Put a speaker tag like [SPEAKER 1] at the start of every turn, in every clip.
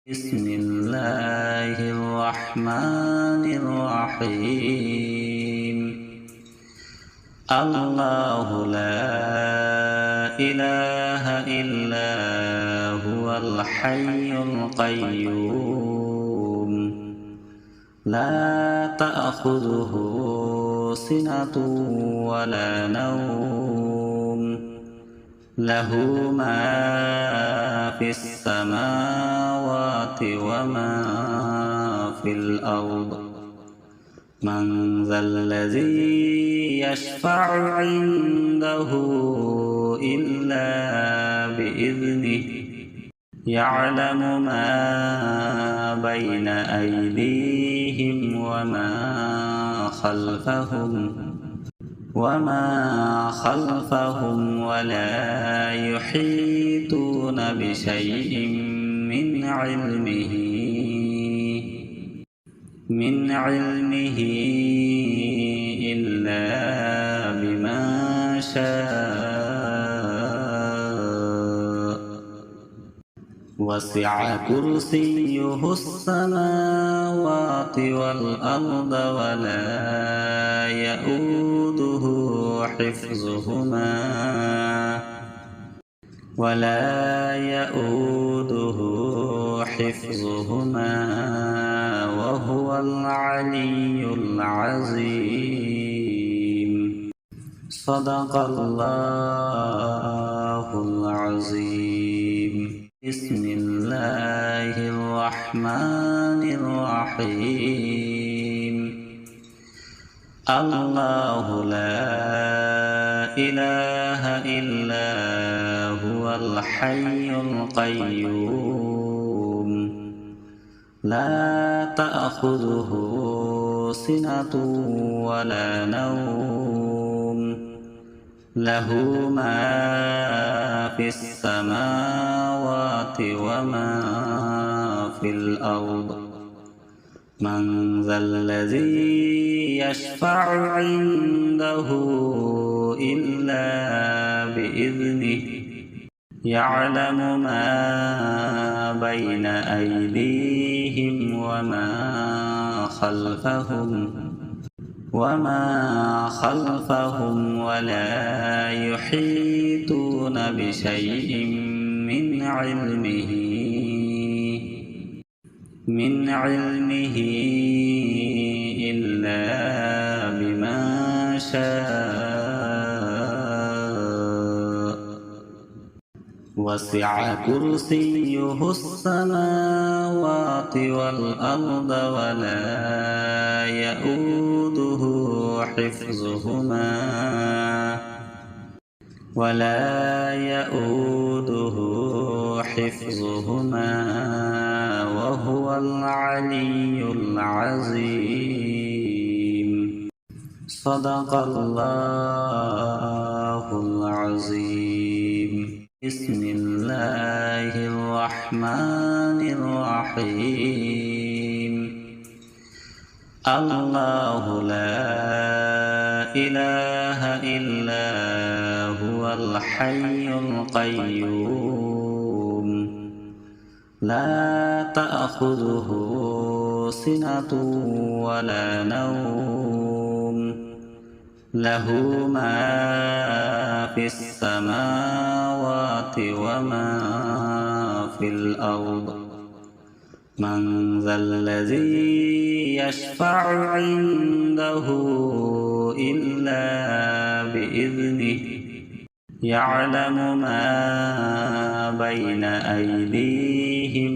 [SPEAKER 1] بسم الله الرحمن الرحيم. الله لا إله إلا هو الحي القيوم لا تأخذه سنة ولا نوم له ما في السماوات وما في الأرض من ذا الذي يشفع عنده إلا بإذنه يعلم ما بين أيديهم وما خلفهم ولا يحيطون بشيء من علمه إلا بما شاء وسع كرسيه السماوات والأرض ولا يؤوده حفظهما وهو العلي العظيم. صدق الله العظيم. بسم الله الرحمن الرحيم. الله لا إله إلا هو الحي القيوم لا تأخذه سنة ولا نوم له ما في السماوات وما في الأرض من ذا الذي يشفع عنده إلا بإذنه يعلم ما بين أيديهم وما خلفهم ولا يحيطون بشيء من علمه إلا بما شاء وسع كرسيه السماوات والأرض ولا يؤوده حفظهما وهو العلي العظيم. صدق الله العظيم. بسم الله الرحمن الرحيم. الله لا إله إلا هو الحي القيوم لا تأخذه سنة ولا نوم له ما في السماوات وما في الأرض من ذا الذي يشفع عنده إلا بإذنه يعلم ما بين أيديهم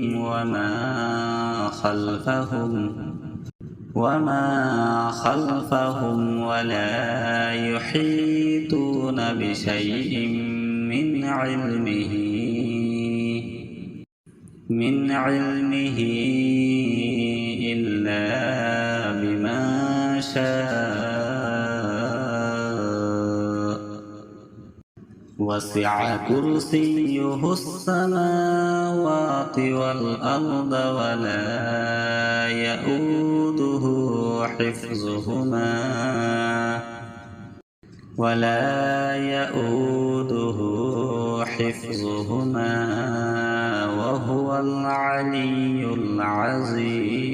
[SPEAKER 1] وما خلفهم ولا يحيطون بشيء من علمه إلا بما شاء وسع كرسيه السماوات والأرض ولا يؤوده ولا يؤوده حفظهما وهو العلي العظيم.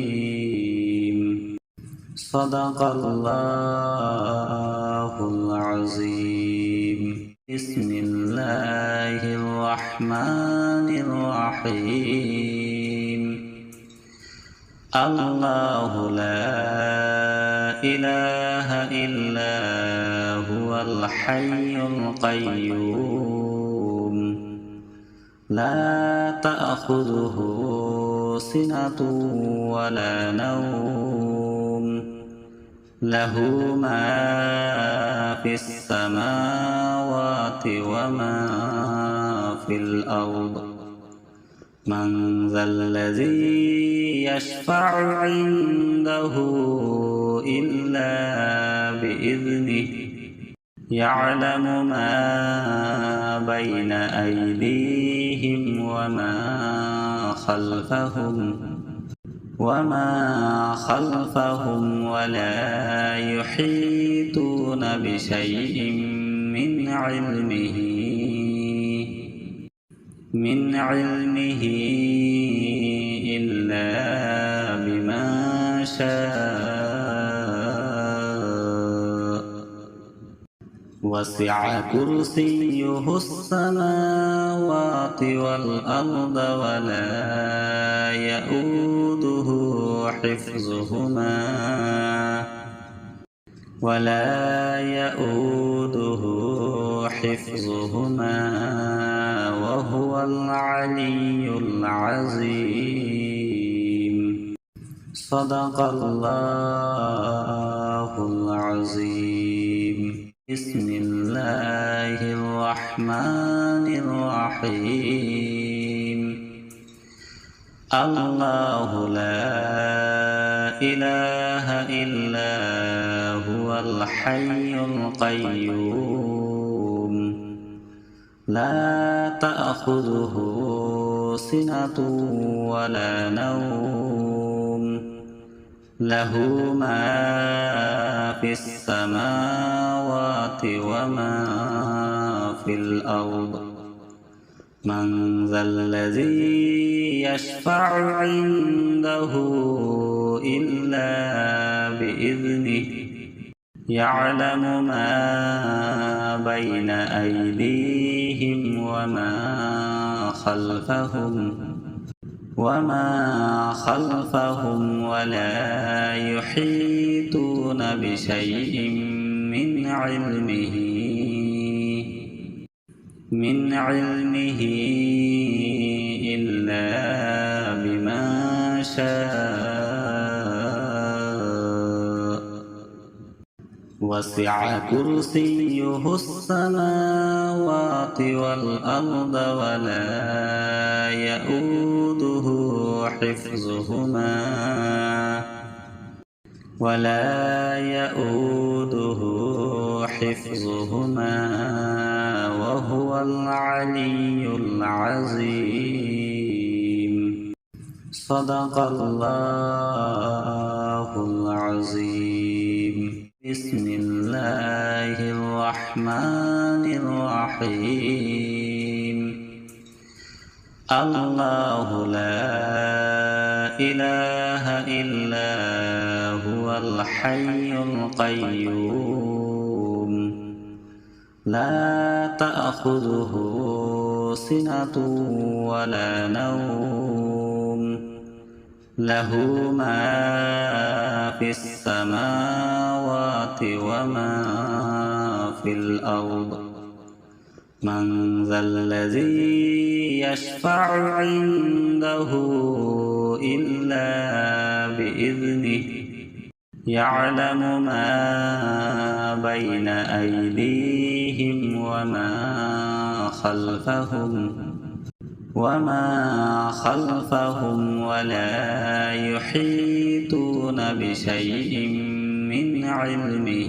[SPEAKER 1] صدق الله العظيم. بسم الله الرحمن الرحيم. الله لا إله إلا هو الحي القيوم لا تأخذه سنة ولا نوم له ما في السماوات وما في الأرض من ذا الذي يشفع عنده إلا بإذنه يعلم ما بين أيديهم وما خلفهم ولا يحيطون بشيء من علمه إلا بما شاء وسع كرسيه السماوات والأرض ولا يؤوده حفظهما وهو العلي العظيم. صدق الله العظيم. بسم الله الرحمن الرحيم. الله لا إله إلا هو الحي القيوم لا تأخذه سنة ولا نوم له ما في السماوات وما في الأرض من ذا الذي يشفع عنده إلا بإذنه يعلم ما بين أيديهم وما خلفهم ولا يحيطون بشيء من علمه إلا بما شاء وسع كرسيه السماوات والأرض ولا يؤوده حفظهما وهو العلي العظيم. صدق الله العظيم. بسم الله الرحمن الرحيم. الله لا إله إلا هو الحي القيوم لا تأخذه سنة ولا نوم له ما في السماوات وما في الأرض من ذا الذي يشفع عنده إلا بإذنه يعلم ما بين أيديهم وما خلفهم ولا يحيطون بشيء من علمه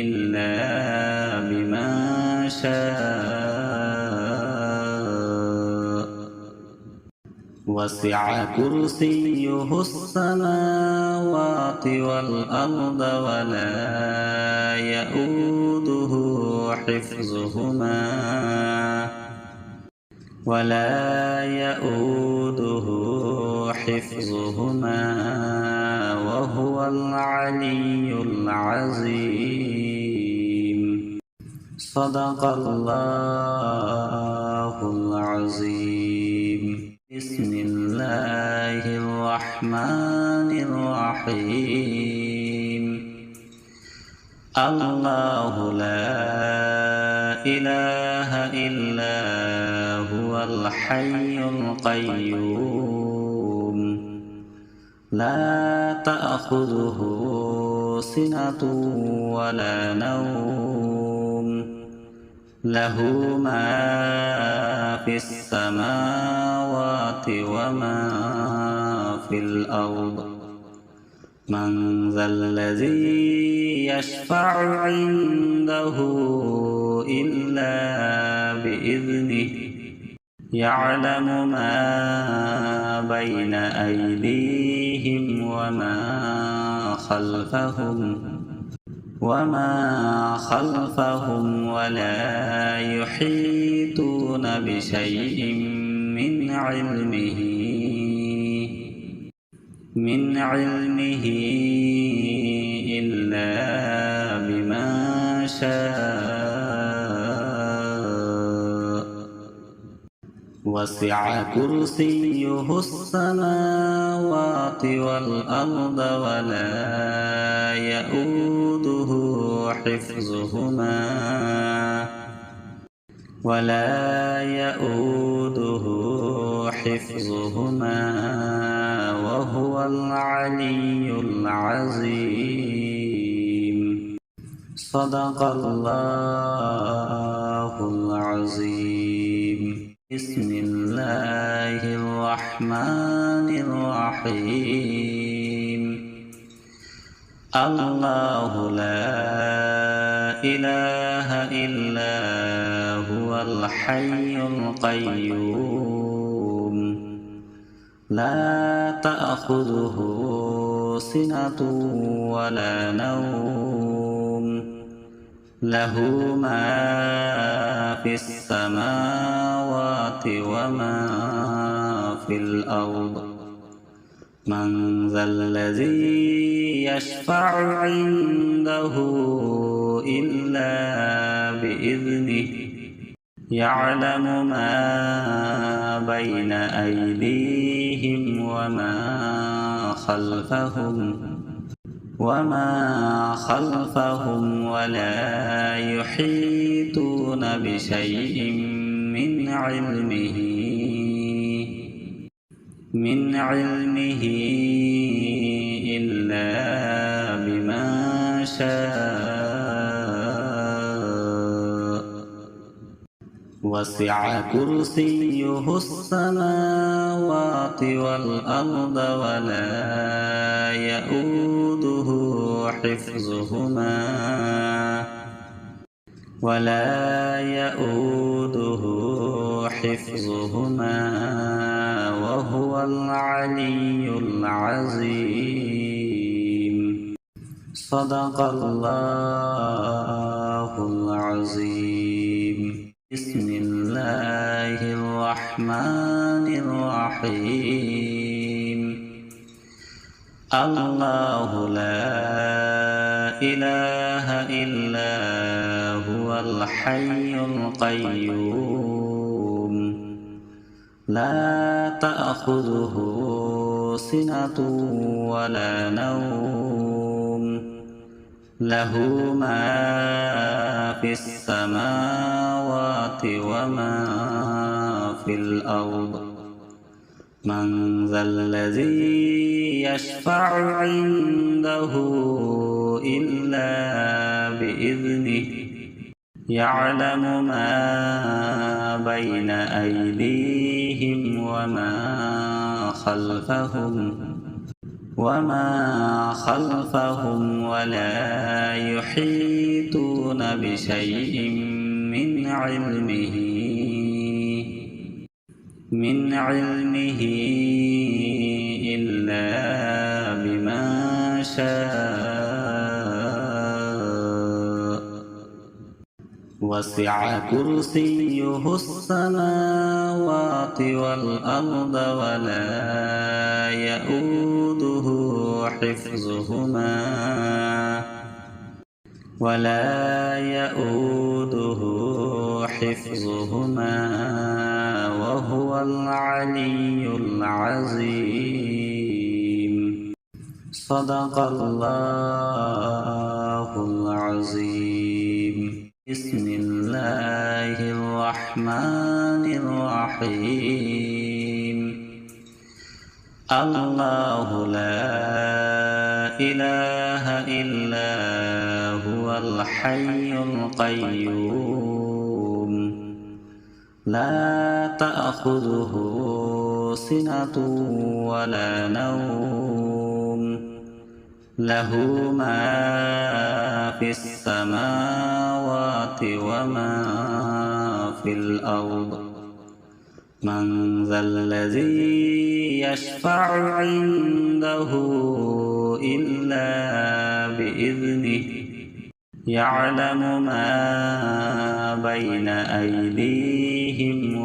[SPEAKER 1] إلا بما شاء وسع كرسيه السماوات والأرض ولا يؤوده حفظهما وهو العلي العظيم. صدق الله العظيم. بسم الله الرحمن الرحيم. الله لا إله إلا هو الحي القيوم لا تأخذه سنة ولا نوم له ما في السماوات وما في الأرض من ذا الذي يشفع عنده إلا بإذنه يعلم ما بين أيديهم وما خلفهم ولا يحيطون بشيء من علمه إلا بما شاء. وسع كرسيه السماوات والأرض ولا يؤوده حفظهما وهو العلي العظيم. صدق الله العظيم. بسم الله الرحمن الرحيم. الله لا إله إلا هو الحي القيوم لا تأخذه سنة ولا نوم له ما في السماوات وما في الأرض من ذا الذي يشفع عنده إلا بإذنه يعلم ما بين أيديهم وما خلفهم ولا يحيطون بشيء من علمه إلا بما شاء. وسع كرسيه السماوات والأرض ولا يؤوده حفظهما وهو العلي العظيم. صدق الله العظيم. بسم الله الرحمن الرحيم. الله لا إله إلا هو الحي القيوم لا تأخذه سنة ولا نوم له ما في السماوات وما في الأرض من ذا الذي يشفع عنده إلا بإذنه يعلم ما بين أيديهم وما خلفهم ولا يحيطون بشيء من علمه إلا بما شاء وسع كرسيه السماوات والأرض ولا يؤوده حفظهما وهو العلي العظيم. صدق الله العظيم. بسم الله الرحمن الرحيم. الله لا إله إلا هو الحي القيوم لا تأخذه سنة ولا نوم له ما في السماوات وما في الأرض من ذا الذي يشفع عنده إلا بإذنه يعلم ما بين أيديهم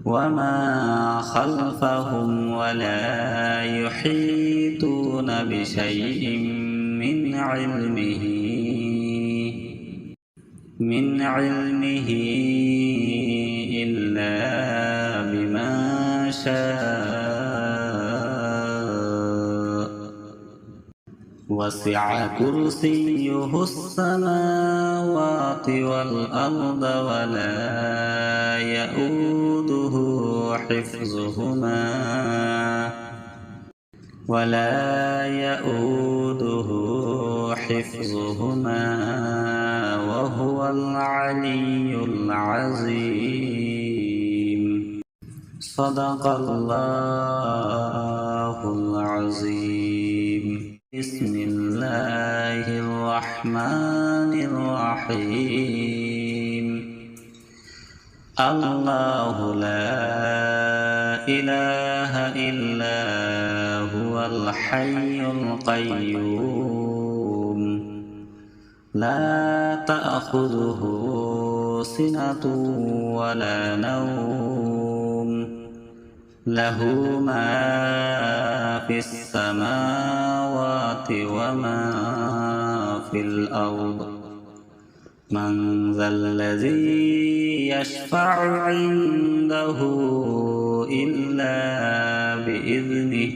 [SPEAKER 1] وما خلفهم ولا يحيطون بشيء من علمه إلا بما شاء وسع كرسيه السماوات والأرض ولا يؤوده حفظهما وهو العلي العظيم. صدق الله العظيم. بسم الله الرحمن الرحيم. الله لا إله إلا هو الحي القيوم لا تأخذه سنة ولا نوم له ما في السماوات وما في الأرض من ذا الذي يشفع عنده إلا بإذنه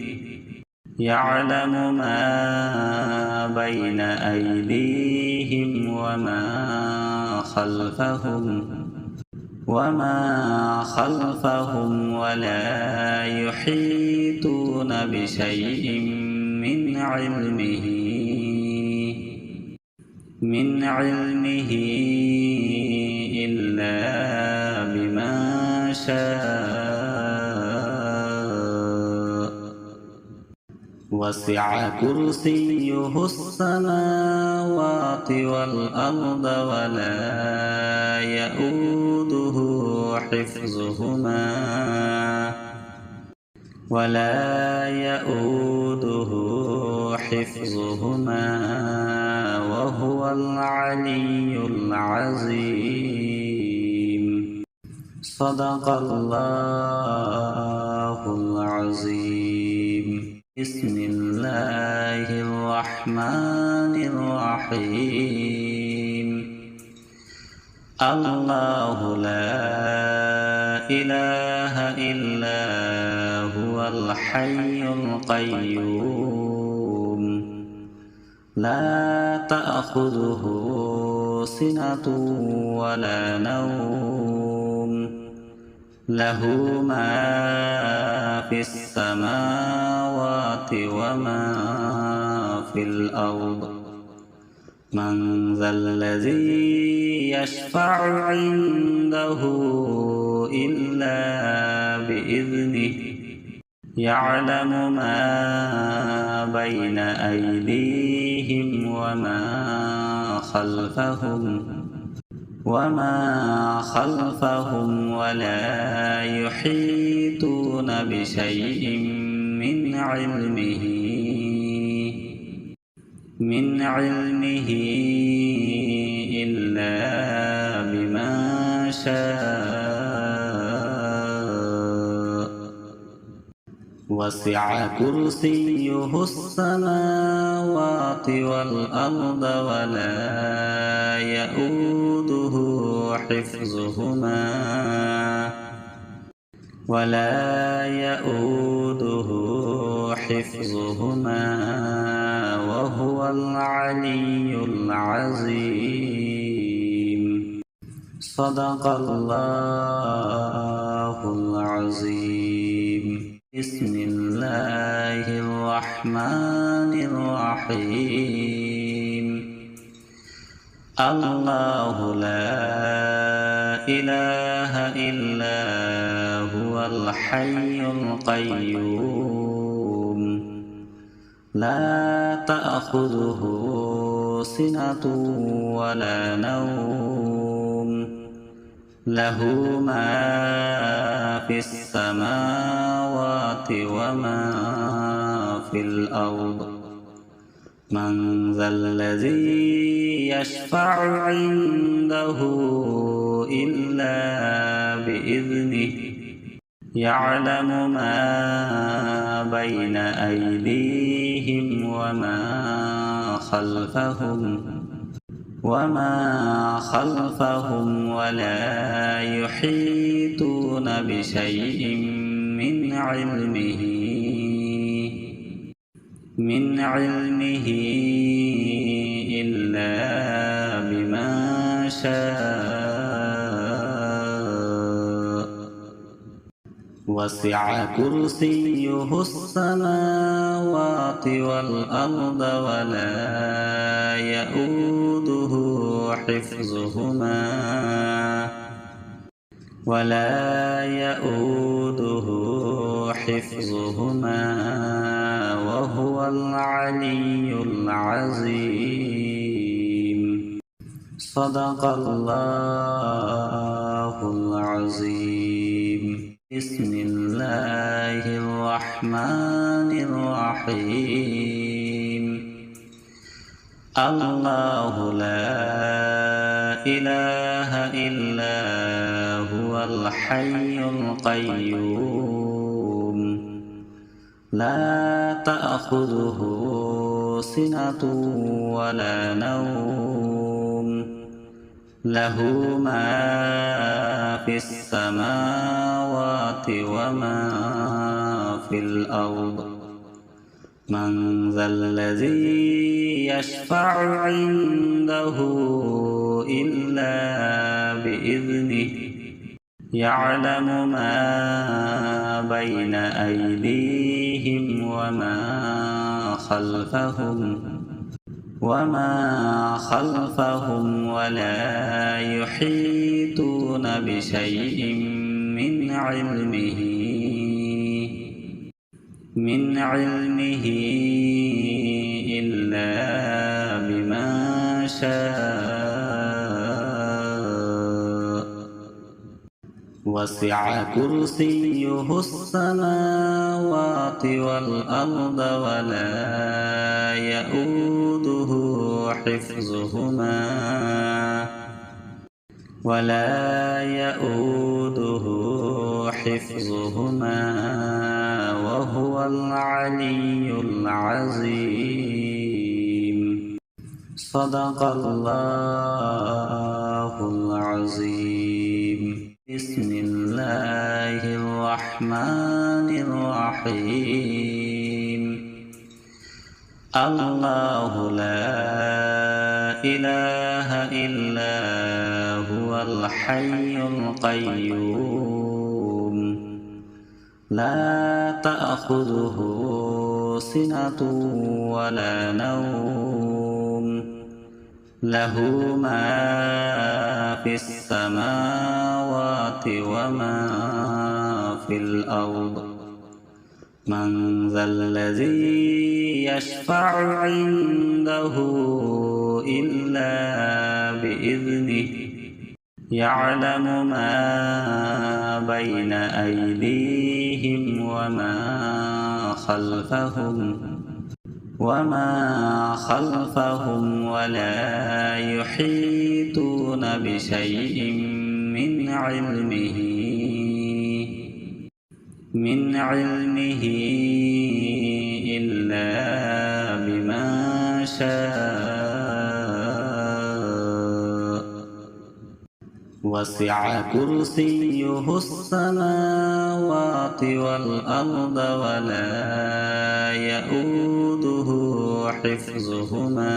[SPEAKER 1] يعلم ما بين أيديهم وما خلفهم ولا يحيطون بشيء من علمه إلا بما شاء وسع كرسيه السماوات والأرض ولا يؤوده حفظهما وهو العلي العظيم. صدق الله العظيم. بسم الله الرحمن الرحيم. الله لا إله إلا هو الحي القيوم لا تأخذه سنة ولا نوم له ما في السماوات وما في الأرض من ذا الذي يشفع عنده إلا بإذنه يعلم ما بين أيديهم وما خلفهم ولا يحيطون بشيء من علمه إلا بما شاء وسع كرسيه السماوات والأرض ولا يؤوده حفظهما وهو العلي العظيم. صدق الله العظيم. بسم الله الرحمن الرحيم. الله لا إله إلا هو الحي القيوم لا تأخذه سنة ولا نوم له ما في السماوات وما في الأرض من ذا الذي يشفع عنده إلا بإذنه يعلم ما بين أيديهم وما خلفهم ولا يحيطون بشيء من علمه إلا بما شاء وسع كرسيه السماوات والأرض ولا يؤوده حفظهما وهو العلي العظيم. صدق الله العظيم. بسم الله الرحمن الرحيم. الله لا إله إلا هو الحي القيوم لا تأخذه سنة ولا نوم له ما في السماوات وما في الأرض من ذا الذي يشفع عنده إلا بإذنه يعلم ما بين أيديهم وما خلفهم ولا يحيطون بشيء من علمه إلا بما شاء وسع كرسيه السماوات والأرض ولا يؤوده حفظهما وهو العلي العظيم. صدق الله العظيم. بسم الله الرحمن الرحيم. الله لا إله إلا هو الحي القيوم لا تأخذه سنة ولا نوم له ما في السماوات وما في الأرض من ذا الذي يشفع عنده إلا بإذنه يعلم ما بين أيديهم وما خلفهم ولا يحيطون بشيء من علمه إلا بما شاء وسع كرسيه السماوات والأرض ولا يؤوده حفظهما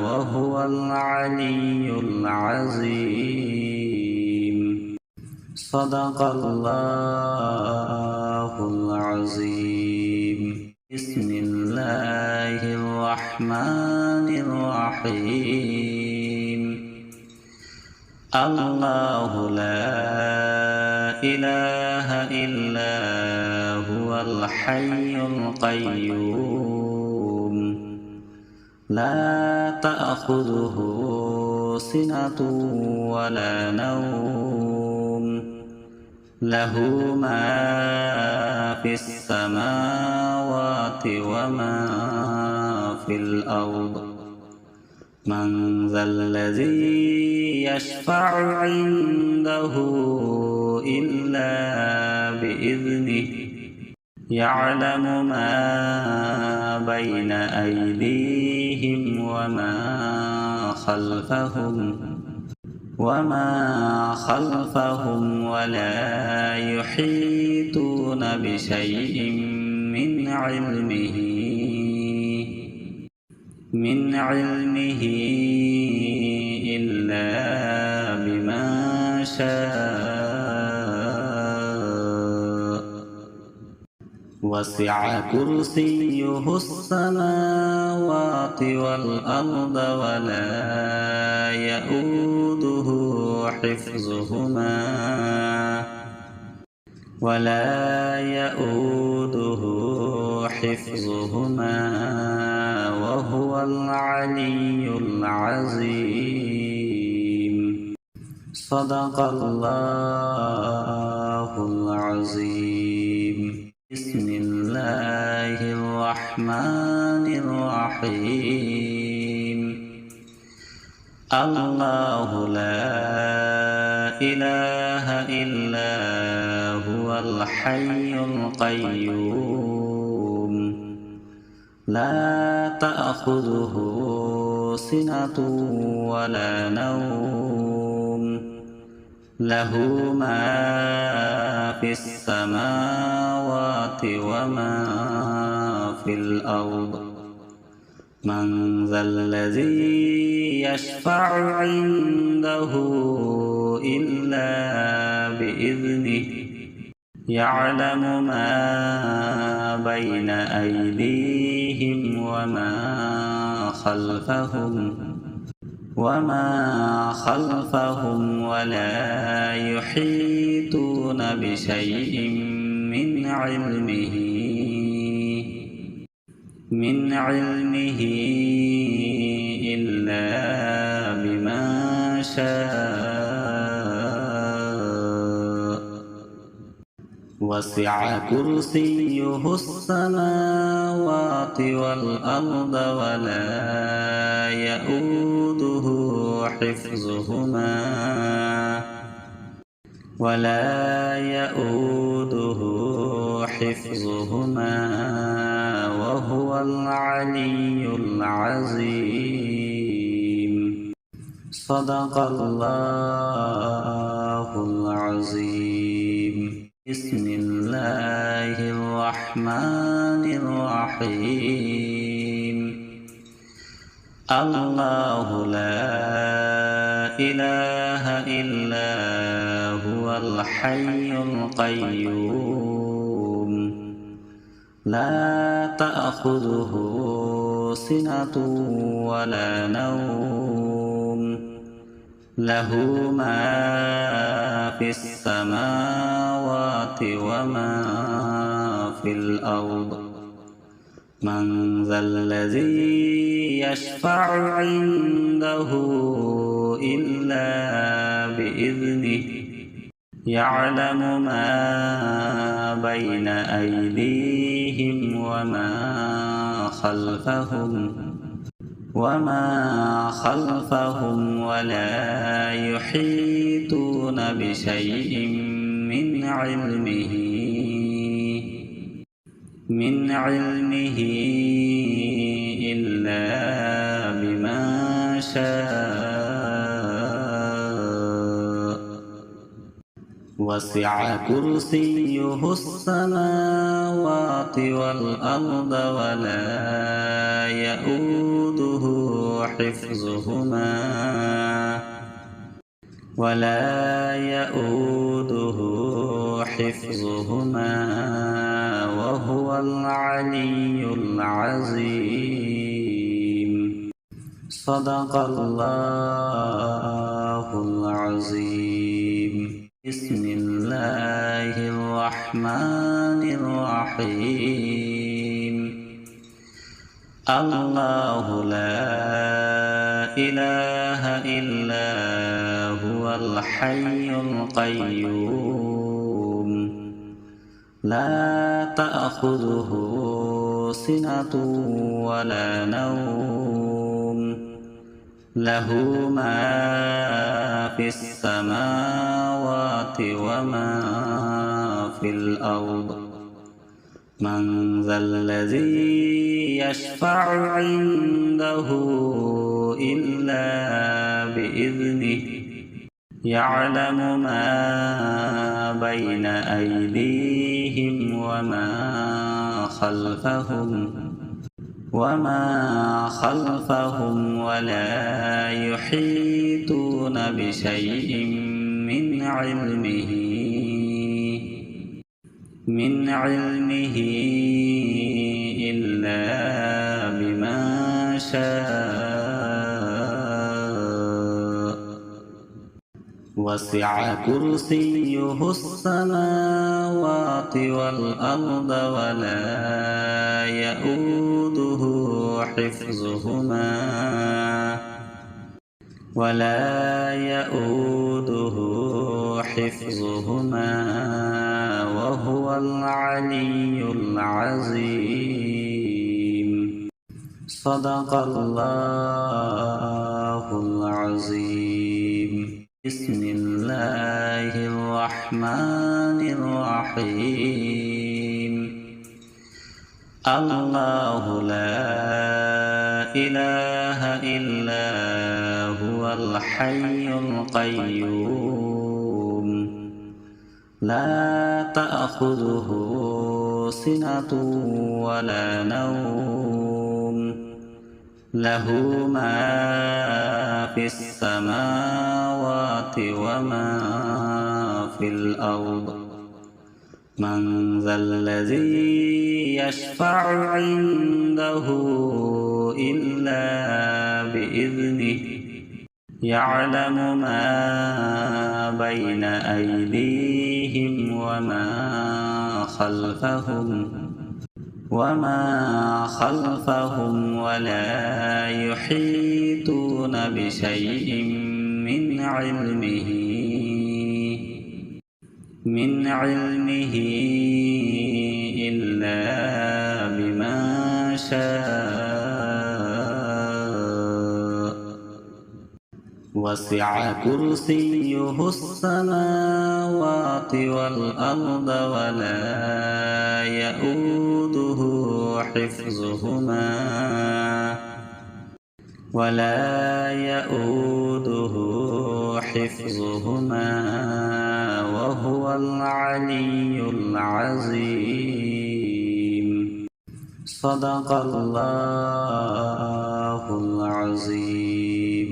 [SPEAKER 1] وهو العلي العظيم. صدق الله العظيم. بسم الله الرحمن الرحيم. الله لا إله إلا هو الحي القيوم لا تأخذه سنة ولا نوم له ما في السماوات وما في الأرض من ذا الذي يشفع عنده إلا بإذنه يعلم ما بين أيديهم وما خلفهم ولا يحيطون بشيء من علمه إلا بما شاء وسع كرسيه السماوات والأرض ولا يؤوده حفظهما وهو العلي العظيم. صدق الله العظيم. بسم الله الرحمن الرحيم. الله لا إله إلا هو الحي القيوم لا تأخذه سنة ولا نوم له ما في السماوات وما في الأرض من ذا الذي يشفع عنده إلا بإذنه يعلم ما بين أيديهم وما خلفهم ولا يحيطون بشيء من علمه إلا بما شاء وسع كرسيه السماوات والأرض ولا يؤوده حفظهما وهو العلي العظيم. صدق الله العظيم. بسم الله الرحمن الرحيم. الله لا إله إلا هو الحي القيوم لا تأخذه سنة ولا نوم له ما في السماوات وما في الأرض من ذا الذي يشفع عنده إلا بإذنه يعلم ما بين أيديهم وما خلفهم ولا يحيطون بشيء من علمه إلا بما شاء وسع كرسيه السماوات والأرض ولا يؤوده حفظهما وهو العلي العظيم. صدق الله العظيم. بسم الله الرحمن الرحيم. الله لا إله إلا هو الحي القيوم لا تأخذه سنة ولا نوم له ما في السماوات وما في الأرض. من ذا الذي يشفع عنده إلا بإذنه يعلم ما بين أيديهم وما خلفهم ولا يحيطون بشيء من علمه إلا بما شاء وسع كرسيه السماوات والأرض ولا يؤوده حفظهما وهو العلي العظيم. صدق الله العظيم. بسم الله الرحمن الرحيم. الله لا إله إلا هو الحي القيوم لا تأخذه سنة ولا نوم له ما في السماوات وما في الأرض. من ذا الذي يشفع عنده إلا بإذنه يعلم ما بين أيديهم وما خلفهم ولا يحيطون بشيء من علمه إلا بما شاء وسع كرسيه السماوات والأرض ولا يؤوده حفظهما وهو العلي العظيم. صدق الله العظيم.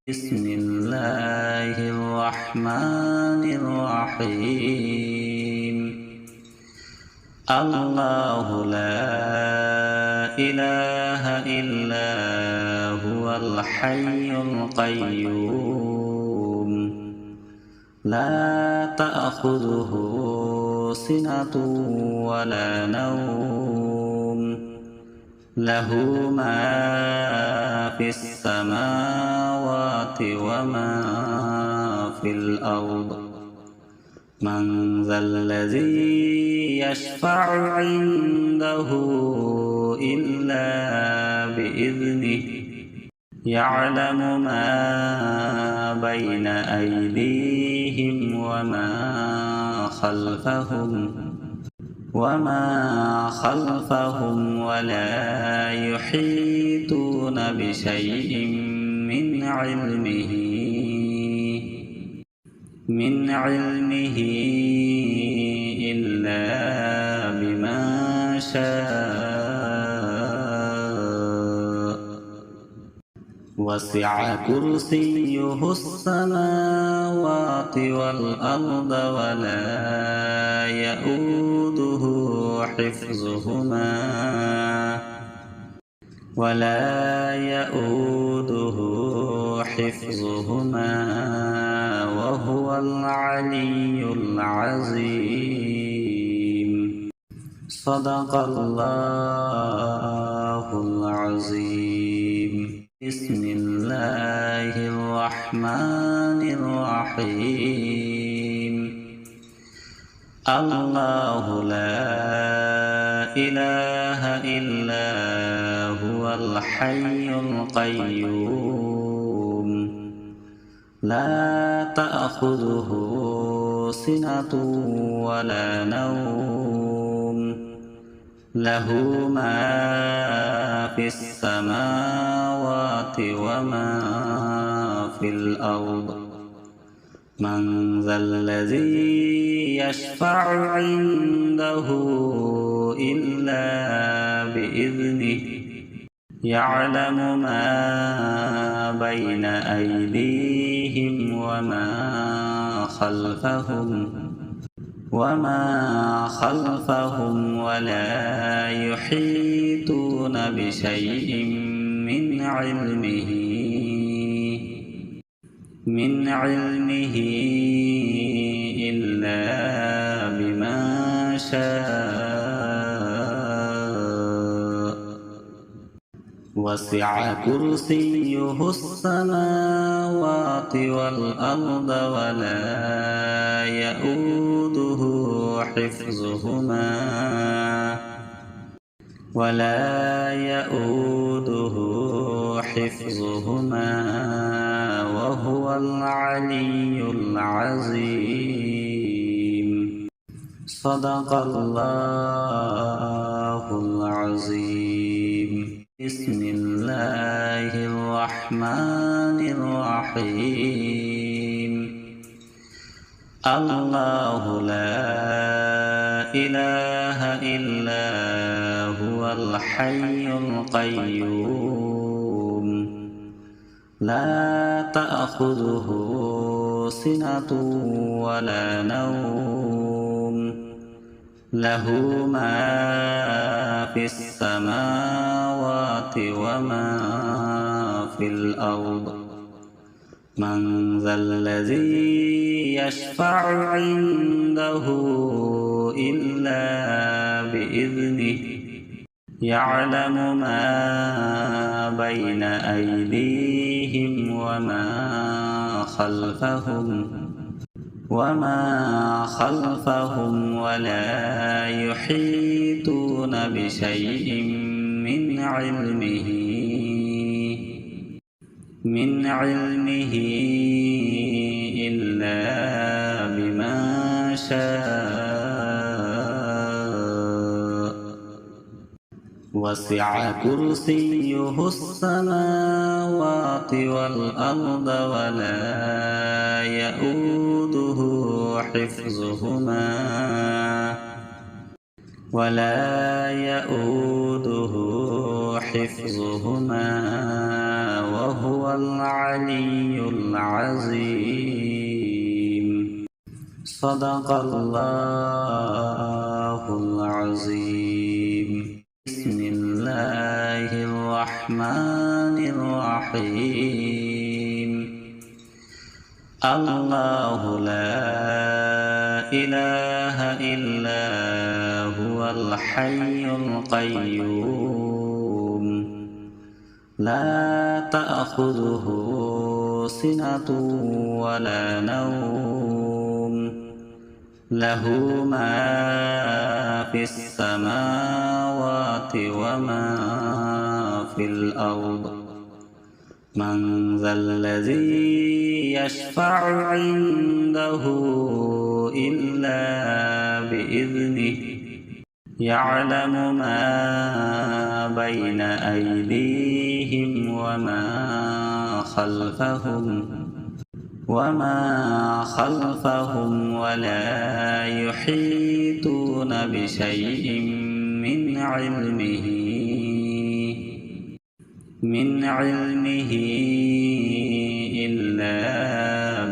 [SPEAKER 1] بسم الله الرحمن الرحيم. الله لا إله إلا هو الحي القيوم لا تأخذه سنة ولا نوم له ما في السماوات وما في الأرض من ذا الذي يشفع عنده إلا بإذنه يعلم ما بين أيديهم وما خلفهم ولا يحيطون بشيء من علمه إلا بما شاء وسع كرسيه السماوات والأرض ولا يؤوده حفظهما وهو العلي العظيم صدق الله العظيم بسم الله الرحمن الرحيم الله لا إله إلا هو الحي القيوم لا تأخذه سنة ولا نوم له ما في السماوات وما في الأرض من ذا الذي يشفع عنده إلا بإذنه يعلم ما بين أيديهم وما خلفهم ولا يحيطون بشيء من علمه إلا بما شاء وسع كرسيه السماوات والأرض ولا يؤوده حفظهما وهو العلي العظيم صدق الله العظيم بسم الله الرحمن الرحيم الله لا إله إلا هو الحي القيوم لا تأخذه سنة ولا نوم له ما في السماوات وما في الأرض من ذا الذي يشفع عنده إلا بإذنه يعلم ما بين أيديهم وما خلفهم ولا يحيطون بشيء من علمه إلا بما شاء وسع كرسيه السماوات والأرض ولا يؤوده حفظهما وهو العلي العظيم صدق الله العظيم بسم الله الرحمن الرحيم الله لا إله إلا هو الحي القيوم لا تأخذه سنة ولا نوم له ما في السماوات وما في الأرض من ذا الذي يشفع عنده إلا بإذنه يعلم ما بين أيديهم وما خلفهم ولا يحيطون بشيء من علمه إلا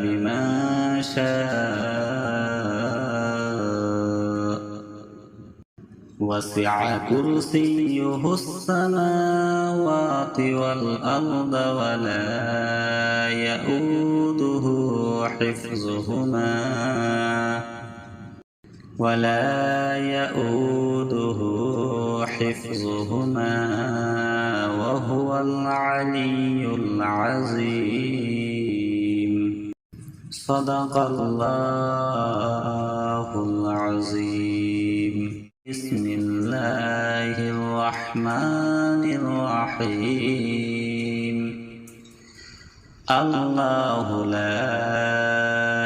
[SPEAKER 1] بما شاء وسع كرسيه السماوات والأرض ولا يؤوده حفظهما وهو العلي العظيم صدق الله العظيم بسم الله الرحمن الرحيم الله لا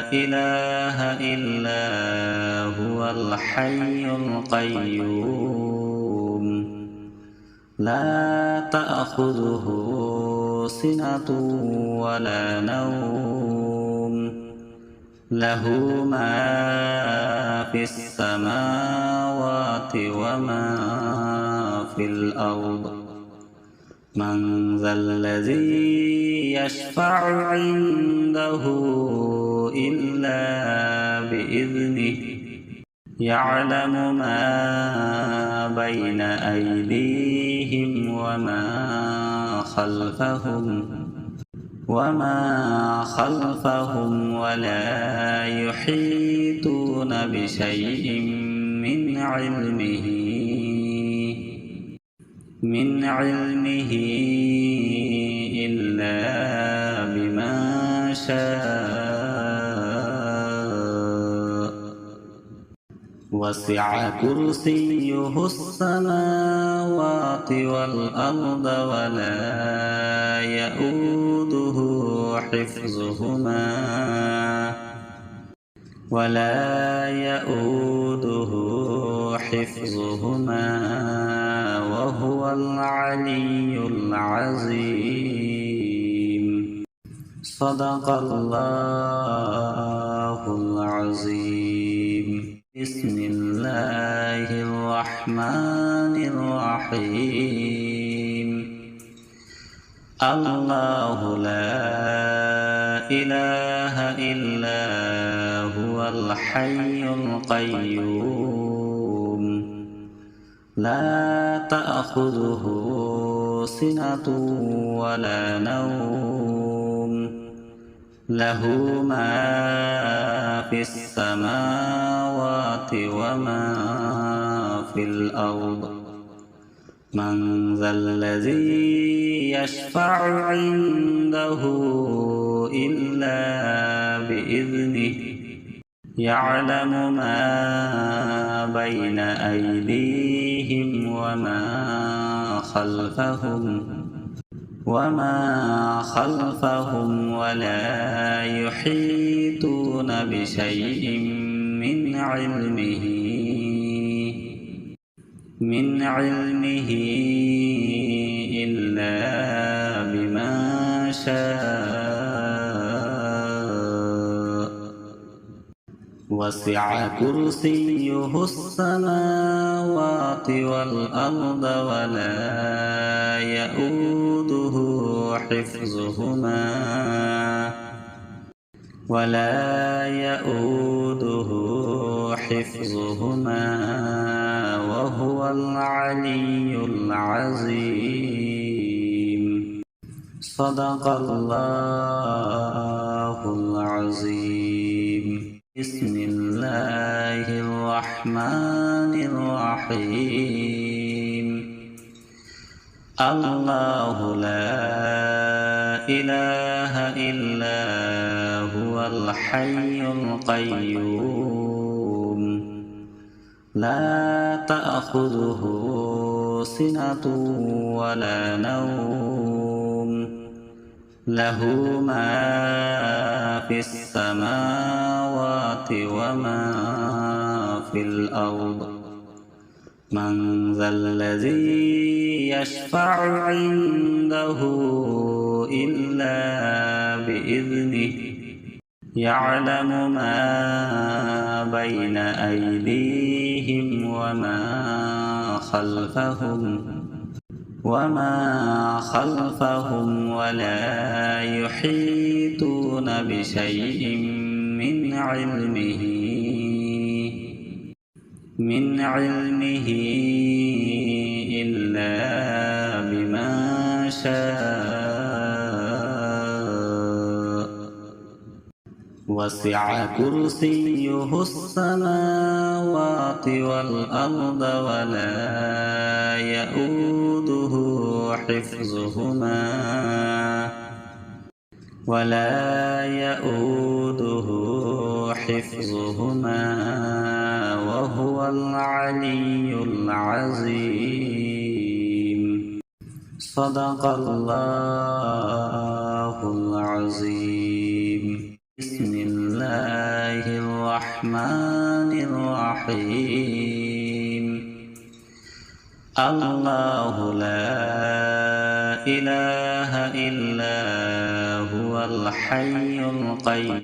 [SPEAKER 1] إله إلا هو الحي القيوم لا تأخذه سنة ولا نوم له ما في السماوات وما في الأرض من ذا الذي يشفع عنده إلا بإذنه يعلم ما بين أيديهم وما خلفهم ولا يحيطون بشيء من علمه إلا بما شاء وسع كرسيه السماوات والأرض ولا يؤوده حفظهما وهو العلي العظيم صدق الله العظيم بسم الله الرحمن الرحيم الله لا إله إلا هو الحي القيوم لا تأخذه سنة ولا نوم له ما في السماوات وما في الأرض من ذا الذي يشفع عنده إلا بإذنه يعلم ما بين أيديهم وما خلفهم ولا يحيطون بشيء من علمه إلا بما شاء وسع كرسيه السماوات والأرض ولا يؤوده حفظهما وهو العلي العظيم صدق الله العظيم بسم الله الرحمن الرحيم الله لا إله إلا هو الحي القيوم لا تأخذه سنة ولا نوم له ما في السماوات وما في الأرض من ذا الذي يشفع عنده إلا بإذنه يعلم ما بين أيديهم وما خلفهم ولا يحيطون بشيء من علمه إلا بما شاء وسع كرسيه السماوات والأرض ولا يئوده حفظهما وهو العلي العظيم صدق الله العظيم بسم الله الرحمن الرحيم الله لا إله إلا هو الحي القيوم